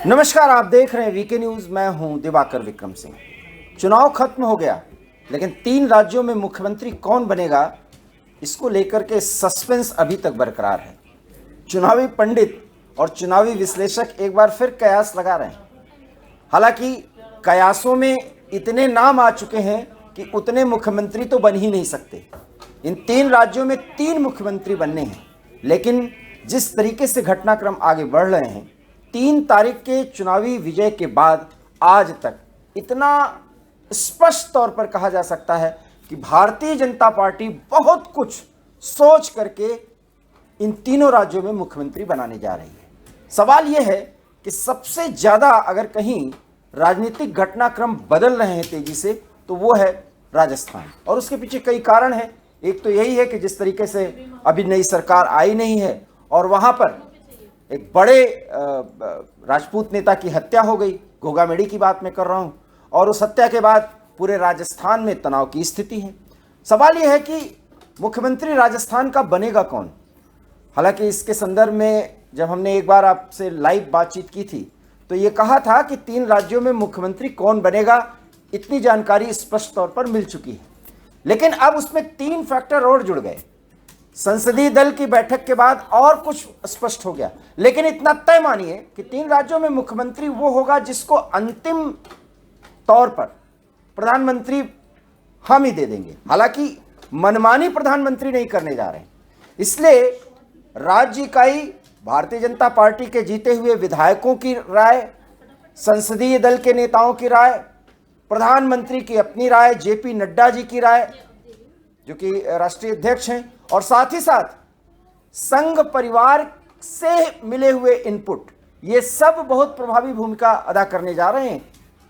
नमस्कार, आप देख रहे हैं वीके न्यूज। मैं हूं दिवाकर विक्रम सिंह। चुनाव खत्म हो गया, लेकिन 3 राज्यों में मुख्यमंत्री कौन बनेगा, इसको लेकर के सस्पेंस अभी तक बरकरार है। चुनावी पंडित और चुनावी विश्लेषक एक बार फिर कयास लगा रहे हैं। हालांकि कयासों में इतने नाम आ चुके हैं कि उतने मुख्यमंत्री तो बन ही नहीं सकते। इन 3 राज्यों में 3 मुख्यमंत्री बनने हैं, लेकिन जिस तरीके से घटनाक्रम आगे बढ़ रहे हैं, 3 तारीख के चुनावी विजय के बाद आज तक इतना स्पष्ट तौर पर कहा जा सकता है कि भारतीय जनता पार्टी बहुत कुछ सोच करके इन तीनों राज्यों में मुख्यमंत्री बनाने जा रही है। सवाल यह है कि सबसे ज्यादा अगर कहीं राजनीतिक घटनाक्रम बदल रहे हैं तेजी से, तो वो है राजस्थान। और उसके पीछे कई कारण हैं। एक तो यही है कि जिस तरीके से अभी नई सरकार आई नहीं है और वहां पर एक बड़े राजपूत नेता की हत्या हो गई, घोगामेड़ी की बात मैं कर रहा हूं, और उस हत्या के बाद पूरे राजस्थान में तनाव की स्थिति है। सवाल यह है कि मुख्यमंत्री राजस्थान का बनेगा कौन। हालांकि इसके संदर्भ में जब हमने एक बार आपसे लाइव बातचीत की थी, तो ये कहा था कि 3 राज्यों में मुख्यमंत्री कौन बनेगा, इतनी जानकारी स्पष्ट तौर पर मिल चुकी है। लेकिन अब उसमें 3 फैक्टर और जुड़ गए। संसदीय दल की बैठक के बाद और कुछ स्पष्ट हो गया, लेकिन इतना तय मानिए कि 3 राज्यों में मुख्यमंत्री वो होगा जिसको अंतिम तौर पर प्रधानमंत्री हम ही दे देंगे। हालांकि मनमानी प्रधानमंत्री नहीं करने जा रहे हैं। इसलिए राज्य इकाई, भारतीय जनता पार्टी के जीते हुए विधायकों की राय, संसदीय दल के नेताओं की राय, प्रधानमंत्री की अपनी राय, जेपी नड्डा जी की राय जो कि राष्ट्रीय अध्यक्ष हैं, और साथ ही साथ संघ परिवार से मिले हुए इनपुट, ये सब बहुत प्रभावी भूमिका अदा करने जा रहे हैं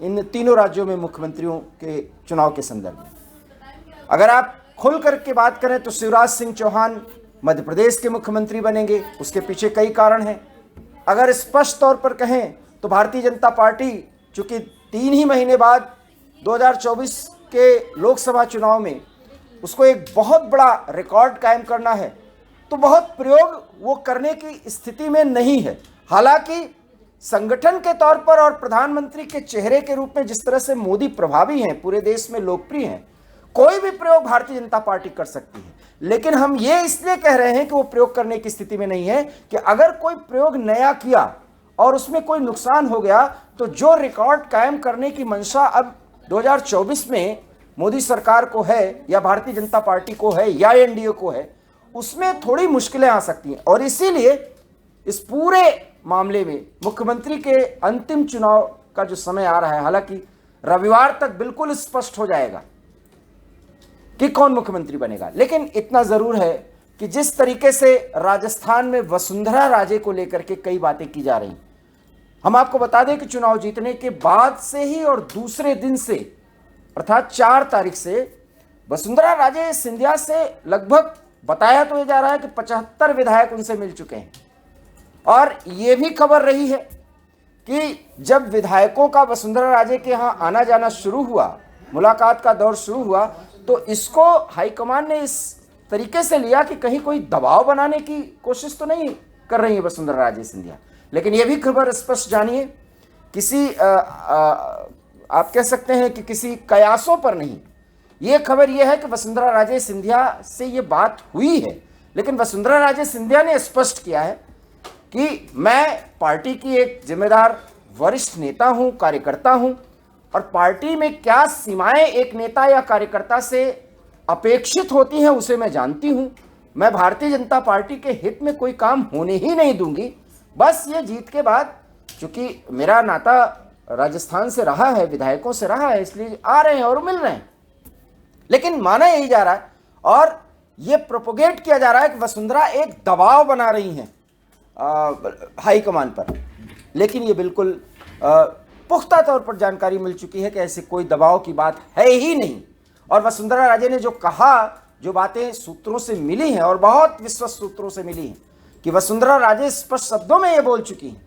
इन तीनों राज्यों में मुख्यमंत्रियों के चुनाव के संदर्भ में। अगर आप खुल करके बात करें तो शिवराज सिंह चौहान मध्य प्रदेश के मुख्यमंत्री बनेंगे। उसके पीछे कई कारण हैं। अगर स्पष्ट तौर पर कहें तो भारतीय जनता पार्टी, चूंकि 3 ही महीने बाद 2024 के लोकसभा चुनाव में उसको एक बहुत बड़ा रिकॉर्ड कायम करना है, तो बहुत प्रयोग वो करने की स्थिति में नहीं है। हालांकि संगठन के तौर पर और प्रधानमंत्री के चेहरे के रूप में जिस तरह से मोदी प्रभावी हैं, पूरे देश में लोकप्रिय हैं, कोई भी प्रयोग भारतीय जनता पार्टी कर सकती है। लेकिन हम ये इसलिए कह रहे हैं कि वो प्रयोग करने की स्थिति में नहीं है कि अगर कोई प्रयोग नया किया और उसमें कोई नुकसान हो गया, तो जो रिकॉर्ड कायम करने की मंशा अब 2024 में मोदी सरकार को है, या भारतीय जनता पार्टी को है, या एनडीए को है, उसमें थोड़ी मुश्किलें आ सकती हैं। और इसीलिए इस पूरे मामले में मुख्यमंत्री के अंतिम चुनाव का जो समय आ रहा है, हालांकि रविवार तक बिल्कुल स्पष्ट हो जाएगा कि कौन मुख्यमंत्री बनेगा। लेकिन इतना जरूर है कि जिस तरीके से राजस्थान में वसुंधरा राजे को लेकर के कई बातें की जा रही, हम आपको बता दें कि चुनाव जीतने के बाद से ही और दूसरे दिन से, अर्थात 4 तारीख से, वसुंधरा राजे सिंधिया से लगभग बताया तो ये जा रहा है कि 75 विधायक उनसे मिल चुके हैं। और ये भी खबर रही है कि जब विधायकों का वसुंधरा राजे के यहाँ आना जाना शुरू हुआ, मुलाकात का दौर शुरू हुआ, तो इसको हाईकमान ने इस तरीके से लिया कि कहीं कोई दबाव बनाने की कोशिश तो नहीं कर रही है वसुंधरा राजे सिंधिया। लेकिन यह भी खबर स्पष्ट जानिए, किसी आप कह सकते हैं कि किसी कयासों पर नहीं, यह खबर यह है कि वसुंधरा राजे सिंधिया से यह बात हुई है। लेकिन वसुंधरा राजे सिंधिया ने स्पष्ट किया है कि मैं पार्टी की एक जिम्मेदार वरिष्ठ नेता हूं, कार्यकर्ता हूं, और पार्टी में क्या सीमाएं एक नेता या कार्यकर्ता से अपेक्षित होती हैं उसे मैं जानती हूं। मैं भारतीय जनता पार्टी के हित में कोई काम होने ही नहीं दूंगी। बस ये जीत के बाद, चूंकि मेरा नाता राजस्थान से रहा है, विधायकों से रहा है, इसलिए आ रहे हैं और मिल रहे हैं। लेकिन माना यही जा रहा है और ये प्रोपोगेट किया जा रहा है कि वसुंधरा एक दबाव बना रही हैं हाईकमान पर। लेकिन ये बिल्कुल पुख्ता तौर पर जानकारी मिल चुकी है कि ऐसे कोई दबाव की बात है ही नहीं। और वसुंधरा राजे ने जो कहा, जो बातें सूत्रों से मिली हैं और बहुत विश्वस्त सूत्रों से मिली हैं, कि वसुंधरा राजे स्पष्ट शब्दों में ये बोल चुकी हैं,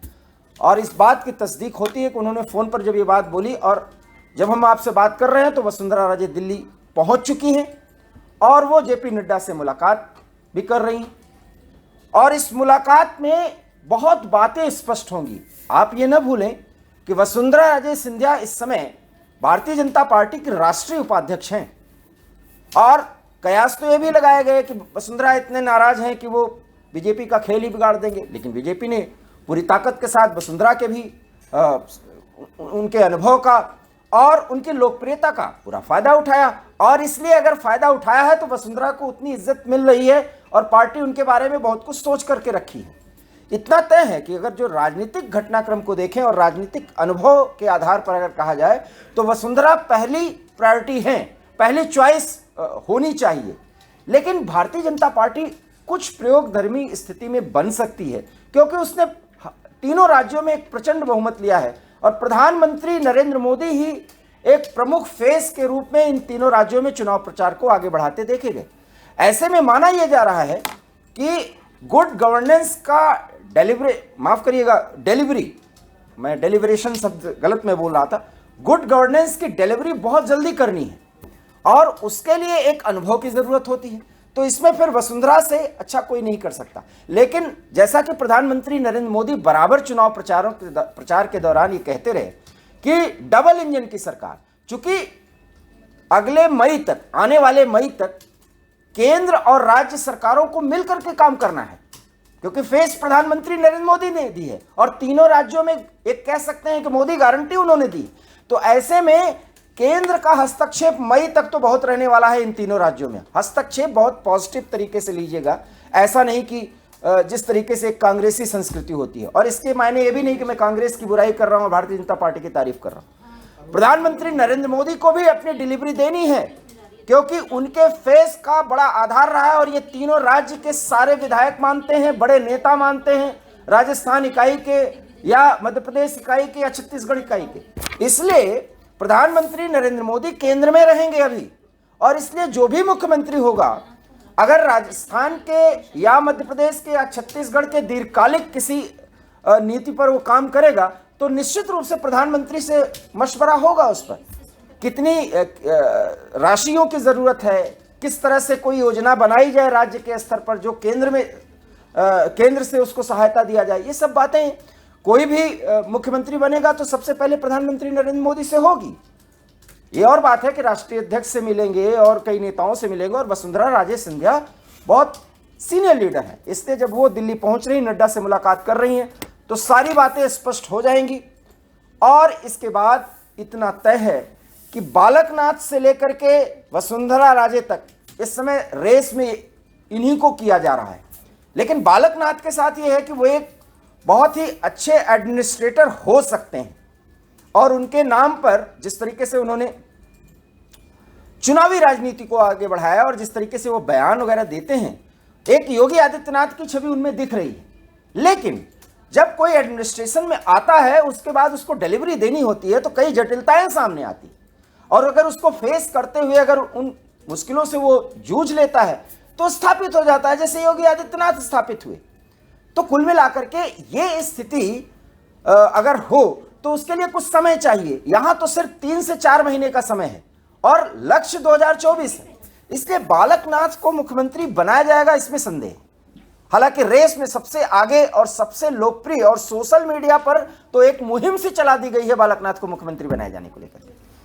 और इस बात की तस्दीक होती है कि उन्होंने फोन पर जब ये बात बोली, और जब हम आपसे बात कर रहे हैं तो वसुंधरा राजे दिल्ली पहुंच चुकी हैं और वो जेपी नड्डा से मुलाकात भी कर रही हैं। और इस मुलाकात में बहुत बातें स्पष्ट होंगी आप ये न भूलें कि वसुंधरा राजे सिंधिया इस समय भारतीय जनता पार्टी की राष्ट्रीय उपाध्यक्ष हैं और कयास तो ये भी लगाए गए कि वसुंधरा इतने नाराज हैं कि वो बीजेपी का खेल ही बिगाड़ देंगे, लेकिन बीजेपी ने पूरी ताकत के साथ वसुंधरा के भी उनके अनुभव का और उनकी लोकप्रियता का पूरा फायदा उठाया। और इसलिए अगर फायदा उठाया है तो वसुंधरा को उतनी इज्जत मिल रही है और पार्टी उनके बारे में बहुत कुछ सोच करके रखी है। इतना तय है कि अगर जो राजनीतिक घटनाक्रम को देखें और राजनीतिक अनुभव के आधार पर अगर कहा जाए तो वसुंधरा पहली प्रायोरिटी है, पहली चॉइस होनी चाहिए। लेकिन भारतीय जनता पार्टी कुछ प्रयोगधर्मी स्थिति में बन सकती है क्योंकि उसने तीनों राज्यों में एक प्रचंड बहुमत लिया है और प्रधानमंत्री नरेंद्र मोदी ही एक प्रमुख फेस के रूप में इन तीनों राज्यों में चुनाव प्रचार को आगे बढ़ाते देखे गए। ऐसे में माना यह जा रहा है कि गुड गवर्नेंस का डिलीवरी, मैं डेलिब्रेशन शब्द गलत में बोल रहा था, गुड गवर्नेंस की डिलीवरी बहुत जल्दी करनी है और उसके लिए एक अनुभव की जरूरत होती है। तो इसमें फिर वसुंधरा से अच्छा कोई नहीं कर सकता। लेकिन जैसा कि प्रधानमंत्री नरेंद्र मोदी बराबर चुनाव प्रचार के दौरान ये कहते रहे कि डबल इंजन की सरकार, चूंकि अगले मई तक, आने वाले मई तक केंद्र और राज्य सरकारों को मिलकर के काम करना है क्योंकि फेस प्रधानमंत्री नरेंद्र मोदी ने दी है और तीनों राज्यों में एक कह सकते हैं कि मोदी गारंटी उन्होंने दी। तो ऐसे में केंद्र का हस्तक्षेप मई तक तो बहुत रहने वाला है। इन तीनों राज्यों में हस्तक्षेप बहुत पॉजिटिव तरीके से लीजिएगा, ऐसा नहीं कि जिस तरीके से एक कांग्रेसी संस्कृति होती है। और इसके मायने ये भी नहीं कि मैं कांग्रेस की बुराई कर रहा हूं, भारतीय जनता पार्टी की तारीफ कर रहा हूं। प्रधानमंत्री नरेंद्र मोदी को भी अपनी डिलीवरी देनी है क्योंकि उनके फेस का बड़ा आधार रहा है और ये तीनों राज्य के सारे विधायक मानते हैं, बड़े नेता मानते हैं, राजस्थान इकाई के या मध्य प्रदेश इकाई के या छत्तीसगढ़ इकाई के। इसलिए प्रधानमंत्री नरेंद्र मोदी केंद्र में रहेंगे अभी और इसलिए जो भी मुख्यमंत्री होगा अगर राजस्थान के या मध्य प्रदेश के या छत्तीसगढ़ के दीर्घकालिक किसी नीति पर वो काम करेगा तो निश्चित रूप से प्रधानमंत्री से मशवरा होगा उस पर कितनी राशियों की जरूरत है, किस तरह से कोई योजना बनाई जाए राज्य के स्तर पर जो केंद्र से उसको सहायता दिया जाए। ये सब बातें कोई भी मुख्यमंत्री बनेगा तो सबसे पहले प्रधानमंत्री नरेंद्र मोदी से होगी। ये और बात है कि राष्ट्रीय अध्यक्ष से मिलेंगे और कई नेताओं से मिलेंगे और वसुंधरा राजे सिंधिया बहुत सीनियर लीडर है, इसलिए जब वो दिल्ली पहुंच रही, नड्डा से मुलाकात कर रही हैं तो सारी बातें स्पष्ट हो जाएंगी। और इसके बाद इतना तय है कि बालकनाथ से लेकर के वसुंधरा राजे तक इस समय रेस में इन्हीं को किया जा रहा है। लेकिन बालकनाथ के साथ ये है कि वो एक बहुत ही अच्छे एडमिनिस्ट्रेटर हो सकते हैं और उनके नाम पर जिस तरीके से उन्होंने चुनावी राजनीति को आगे बढ़ाया और जिस तरीके से वो बयान वगैरह देते हैं, एक योगी आदित्यनाथ की छवि उनमें दिख रही है। लेकिन जब कोई एडमिनिस्ट्रेशन में आता है उसके बाद उसको डिलीवरी देनी होती है तो कई जटिलताएं सामने आती और अगर उसको फेस करते हुए अगर उन मुश्किलों से वो जूझ लेता है तो स्थापित हो जाता है, जैसे योगी आदित्यनाथ स्थापित हुए। तो कुल मिलाकर के ये स्थिति अगर हो तो उसके लिए कुछ समय चाहिए। यहां तो सिर्फ 3 से 4 महीने का समय है और लक्ष्य 2024 है, इसलिए बालकनाथ को मुख्यमंत्री बनाया जाएगा इसमें संदेह। हालांकि रेस में सबसे आगे और सबसे लोकप्रिय और सोशल मीडिया पर तो एक मुहिम सी चला दी गई है बालकनाथ को मुख्यमंत्री बनाए जाने को लेकर,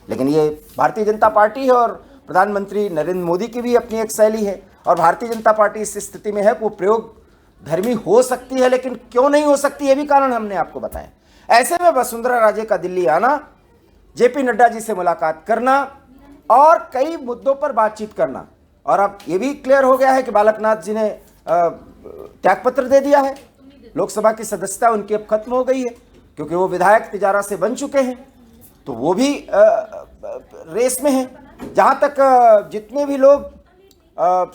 लेकिन ये भारतीय जनता पार्टी है और प्रधानमंत्री नरेंद्र मोदी की भी अपनी एक शैली है और भारतीय जनता पार्टी इस स्थिति में है वो प्रयोग धर्मी हो सकती है, लेकिन क्यों नहीं हो सकती ये भी कारण हमने आपको बताया। ऐसे में वसुंधरा राजे का दिल्ली आना, जेपी नड्डा जी से मुलाकात करना और कई मुद्दों पर बातचीत करना, और अब ये भी क्लियर हो गया है कि बालकनाथ जी ने त्यागपत्र दे दिया है, लोकसभा की सदस्यता उनकी अब खत्म हो गई है क्योंकि वो विधायक तिजारा से बन चुके हैं, तो वो भी रेस में हैं। जहाँ तक जितने भी लोग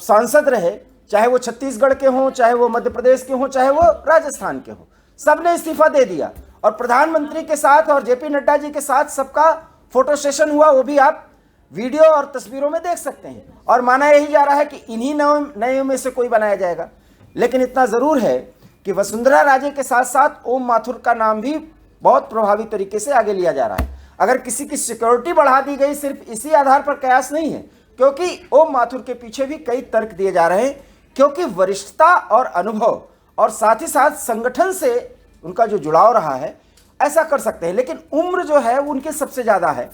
सांसद रहे, चाहे वो छत्तीसगढ़ के हों, चाहे वो मध्य प्रदेश के हों, चाहे वो राजस्थान के हों, सब ने इस्तीफा दे दिया और प्रधानमंत्री के साथ और जेपी नड्डा जी के साथ सबका फोटो सेशन हुआ, वो भी आप वीडियो और तस्वीरों में देख सकते हैं। और माना यही जा रहा है कि इन्हीं नए में से कोई बनाया जाएगा। लेकिन इतना जरूर है कि वसुंधरा राजे के साथ साथ ओम माथुर का नाम भी बहुत प्रभावी तरीके से आगे लिया जा रहा है। अगर किसी की सिक्योरिटी बढ़ा दी गई सिर्फ इसी आधार पर कयास नहीं है, क्योंकि ओम माथुर के पीछे भी कई तर्क दिए जा रहे हैं, क्योंकि वरिष्ठता और अनुभव और साथ ही साथ संगठन से उनका जो जुड़ाव रहा है ऐसा कर सकते हैं, लेकिन उम्र जो है वो उनकी सबसे ज्यादा है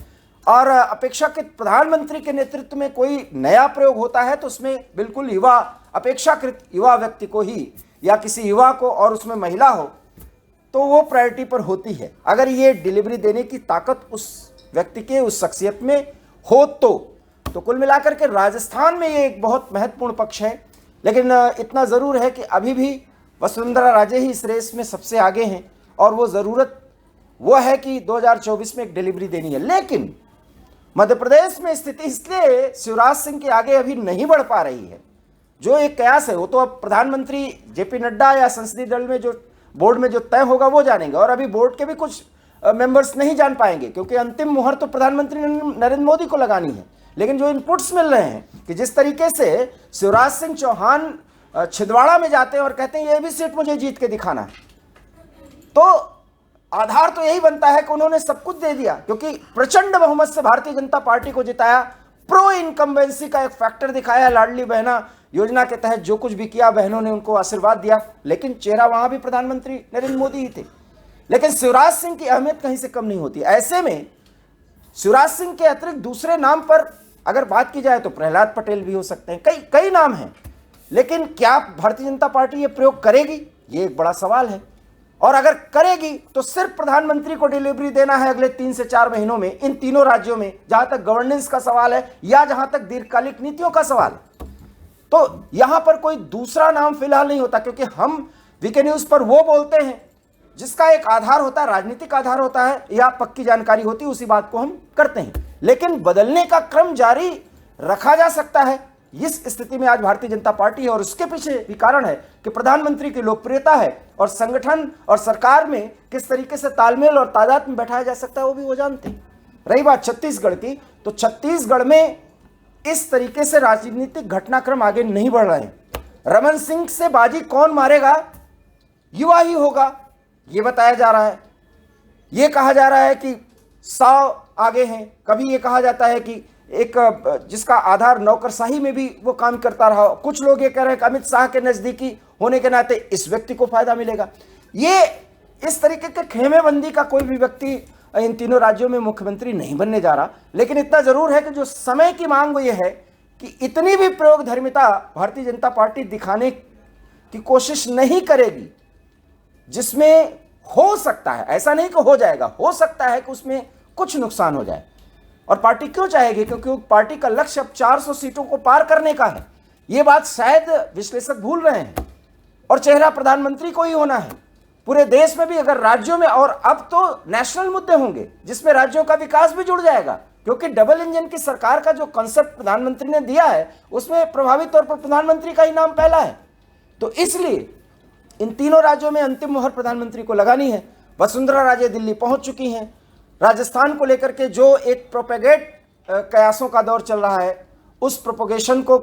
और अपेक्षाकृत प्रधानमंत्री के नेतृत्व में कोई नया प्रयोग होता है तो उसमें बिल्कुल युवा, अपेक्षाकृत युवा व्यक्ति को ही या किसी युवा को, और उसमें महिला हो तो वो प्रायोरिटी पर होती है। अगर ये डिलीवरी देने की ताकत उस व्यक्ति के, उस शख्सियत में हो तो कुल मिलाकर के राजस्थान में ये एक बहुत महत्वपूर्ण पक्ष है। लेकिन इतना ज़रूर है कि अभी भी वसुंधरा राजे ही इस रेस में सबसे आगे हैं और वो ज़रूरत वो है कि 2024 में एक डिलीवरी देनी है। लेकिन मध्य प्रदेश में स्थिति इसलिए शिवराज सिंह के आगे अभी नहीं बढ़ पा रही है। जो एक कयास है वो तो अब प्रधानमंत्री जेपी नड्डा या संसदीय दल में जो बोर्ड में जो तय होगा वो जानेंगे, और अभी बोर्ड के भी कुछ मेंबर्स नहीं जान पाएंगे क्योंकि अंतिम मुहर तो प्रधानमंत्री नरेंद्र मोदी को लगानी है। लेकिन जो इनपुट्स मिल रहे हैं कि जिस तरीके से शिवराज सिंह चौहान छिंदवाड़ा में जाते हैं और कहते हैं ये भी सीट मुझे जीत के दिखाना है, तो आधार तो यही बनता है कि उन्होंने सब कुछ दे दिया क्योंकि प्रचंड बहुमत से भारतीय जनता पार्टी को जिताया, प्रो इनकम्बेंसी का एक फैक्टर दिखाया, लाडली बहना योजना के तहत जो कुछ भी किया बहनों ने उनको आशीर्वाद दिया, लेकिन चेहरा वहां भी प्रधानमंत्री नरेंद्र मोदी ही थे। लेकिन शिवराज सिंह की अहमियत कहीं से कम नहीं होती। ऐसे में शिवराज सिंह के अतिरिक्त दूसरे नाम पर अगर बात की जाए तो प्रहलाद पटेल भी हो सकते हैं, कई नाम हैं, लेकिन क्या भारतीय जनता पार्टी ये प्रयोग करेगी, ये एक बड़ा सवाल है। और अगर करेगी तो सिर्फ प्रधानमंत्री को डिलीवरी देना है अगले 3 से 4 महीनों में इन तीनों राज्यों में, जहां तक गवर्नेंस का सवाल है या जहां तक दीर्घकालिक नीतियों का सवाल है। तो यहां पर कोई दूसरा नाम फिलहाल नहीं होता क्योंकि हम वीके न्यूज पर वो बोलते हैं जिसका एक आधार होता है, राजनीतिक आधार होता है या पक्की जानकारी होती है, उसी बात को हम करते हैं। लेकिन बदलने का क्रम जारी रखा जा सकता है। इस स्थिति में आज भारतीय जनता पार्टी है और उसके पीछे भी कारण है कि प्रधानमंत्री की लोकप्रियता है और संगठन और सरकार में किस तरीके से तालमेल और तादाद में बैठाया जा सकता है वो भी वो जानते हैं। रही बात छत्तीसगढ़ की, तो छत्तीसगढ़ में इस तरीके से राजनीतिक घटनाक्रम आगे नहीं बढ़ रहे हैं। रमन सिंह से बाजी कौन मारेगा, युवा ही होगा, ये बताया जा रहा है। ये कहा जा रहा है कि 100 आगे हैं, कभी ये कहा जाता है कि एक जिसका आधार नौकरशाही में भी वो काम करता रहा। कुछ लोग ये कह रहे हैं कि अमित शाह के नजदीकी होने के नाते इस व्यक्ति को फायदा मिलेगा। ये इस तरीके के खेमेबंदी का कोई भी व्यक्ति इन तीनों राज्यों में मुख्यमंत्री नहीं बनने जा रहा। लेकिन इतना जरूर है कि जो समय की मांग वो ये है कि इतनी भी प्रयोग धर्मिता भारतीय जनता पार्टी दिखाने की कोशिश नहीं करेगी जिसमें हो सकता है, ऐसा नहीं कि हो जाएगा, हो सकता है कि उसमें कुछ नुकसान हो जाए। और पार्टी क्यों चाहेगी, क्योंकि पार्टी का लक्ष्य अब 400 सीटों को पार करने का है। ये बात शायद विश्लेषक भूल रहे हैं, और चेहरा प्रधानमंत्री को ही होना है पूरे देश में भी, अगर राज्यों में, और अब तो नेशनल मुद्दे होंगे जिसमें राज्यों का विकास भी जुड़ जाएगा क्योंकि डबल इंजन की सरकार का जो कंसेप्ट प्रधानमंत्री ने दिया है उसमें प्रभावी तौर पर प्रधानमंत्री का ही नाम पहला है। तो इसलिए इन तीनों राज्यों में अंतिम मुहर प्रधानमंत्री को लगानी है। वसुंधरा राजे दिल्ली पहुंच चुकी हैं। राजस्थान को लेकर के जो एक प्रोपेगेट कयासों का दौर चल रहा है उस प्रोपोगेशन को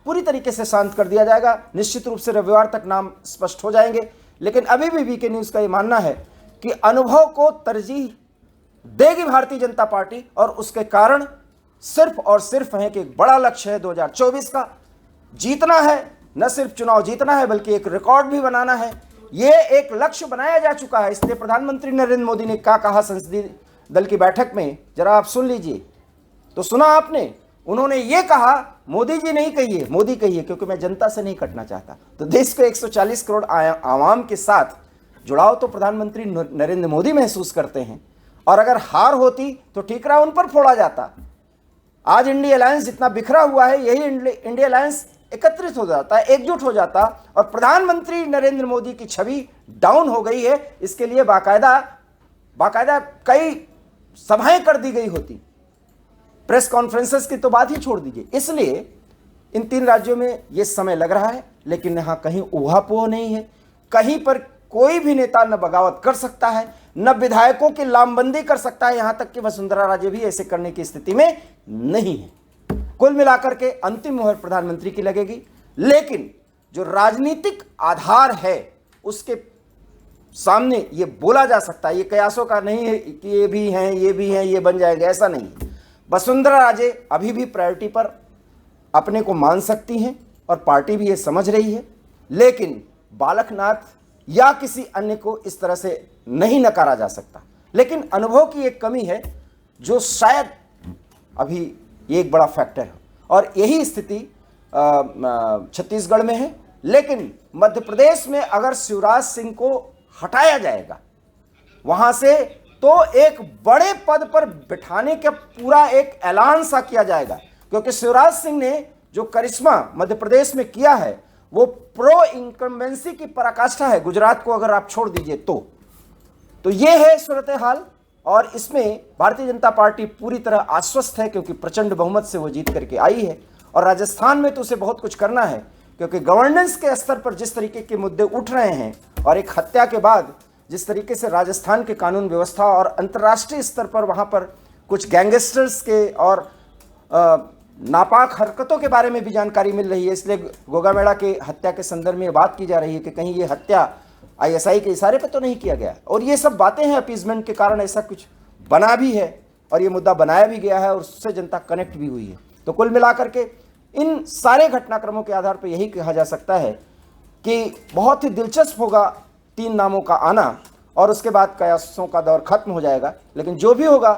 पूरी तरीके से शांत कर दिया जाएगा। निश्चित रूप से रविवार तक नाम स्पष्ट हो जाएंगे। लेकिन अभी भी वीके न्यूज का ये मानना है कि अनुभव को तरजीह देगी भारतीय जनता पार्टी, और उसके कारण सिर्फ और सिर्फ है कि एक बड़ा लक्ष्य है 2024 का, जीतना है। न सिर्फ चुनाव जीतना है बल्कि एक रिकॉर्ड भी बनाना है। ये एक लक्ष्य बनाया जा चुका है। इसलिए प्रधानमंत्री नरेंद्र मोदी ने क्या कहा संसदीय दल की बैठक में, जरा आप सुन लीजिए। तो सुना आपने, उन्होंने ये कहा, मोदी जी नहीं कहिए, मोदी कहिए, क्योंकि मैं जनता से नहीं कटना चाहता। तो देश को 140 करोड़ आवाम के साथ जुड़ाव तो प्रधानमंत्री नरेंद्र मोदी महसूस करते हैं, और अगर हार होती तो ठीकरा उन पर फोड़ा जाता। आज इंडिया अलायंस जितना बिखरा हुआ है, यही इंडिया अलायंस एकत्रित हो जाता है, एकजुट हो जाता, और प्रधानमंत्री नरेंद्र मोदी की छवि डाउन हो गई है। इसके लिए बाकायदा कई सभाएं कर दी गई होती, प्रेस कॉन्फ्रेंसेस की तो बात ही छोड़ दीजिए। इसलिए इन 3 राज्यों में यह समय लग रहा है, लेकिन यहां कहीं ऊहापोह नहीं है। कहीं पर कोई भी नेता न बगावत कर सकता है, न विधायकों की लामबंदी कर सकता है, यहां तक कि वसुंधरा राजे भी ऐसे करने की स्थिति में नहीं है। कुल मिलाकर के अंतिम मुहर प्रधानमंत्री की लगेगी। लेकिन जो राजनीतिक आधार है उसके सामने ये बोला जा सकता है, ये कयासों का नहीं है कि ये भी हैं, ये भी हैं, ये बन जाएंगे, ऐसा नहीं। वसुंधरा राजे अभी भी प्रायोरिटी पर अपने को मान सकती हैं और पार्टी भी ये समझ रही है। लेकिन बालकनाथ या किसी अन्य को इस तरह से नहीं नकारा जा सकता। लेकिन अनुभव की एक कमी है जो शायद अभी ये एक बड़ा फैक्टर है, और यही स्थिति छत्तीसगढ़ में है। लेकिन मध्य प्रदेश में अगर शिवराज सिंह को हटाया जाएगा वहां से, तो एक बड़े पद पर बिठाने का पूरा एक ऐलान सा किया जाएगा, क्योंकि शिवराज सिंह ने जो करिश्मा मध्य प्रदेश में किया है वो प्रो इनकम्बेंसी की पराकाष्ठा है। गुजरात को अगर आप छोड़ दीजिए तो ये है सूरत हाल, और इसमें भारतीय जनता पार्टी पूरी तरह आश्वस्त है, क्योंकि प्रचंड बहुमत से वो जीत करके आई है। और राजस्थान में तो उसे बहुत कुछ करना है, क्योंकि गवर्नेंस के स्तर पर जिस तरीके के मुद्दे उठ रहे हैं और एक हत्या के बाद जिस तरीके से राजस्थान के कानून व्यवस्था और अंतर्राष्ट्रीय स्तर पर वहाँ पर कुछ गैंगस्टर्स के और नापाक हरकतों के बारे में भी जानकारी मिल रही है। इसलिए गोगा मेड़ा के हत्या के संदर्भ में बात की जा रही है कि कहीं ये हत्या आईएसआई के इशारे पे तो नहीं किया गया, और ये सब बातें हैं अपीजमेंट के कारण ऐसा कुछ बना भी है, और ये मुद्दा बनाया भी गया है और उससे जनता कनेक्ट भी हुई है। तो कुल मिलाकर के इन सारे घटनाक्रमों के आधार पर यही कहा जा सकता है कि बहुत ही दिलचस्प होगा 3 नामों का आना, और उसके बाद कयासों का दौर खत्म हो जाएगा। लेकिन जो भी होगा,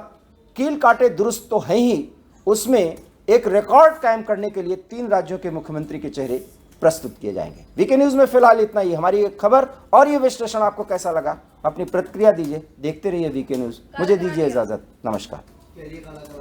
कील काटे दुरुस्त तो है ही, उसमें एक रिकॉर्ड कायम करने के लिए 3 राज्यों के मुख्यमंत्री के चेहरे प्रस्तुत किए जाएंगे। वीके न्यूज़ में फिलहाल इतना ही। हमारी एक खबर और ये विश्लेषण आपको कैसा लगा, अपनी प्रतिक्रिया दीजिए। देखते रहिए वीके न्यूज़। मुझे दीजिए इजाज़त। नमस्कार।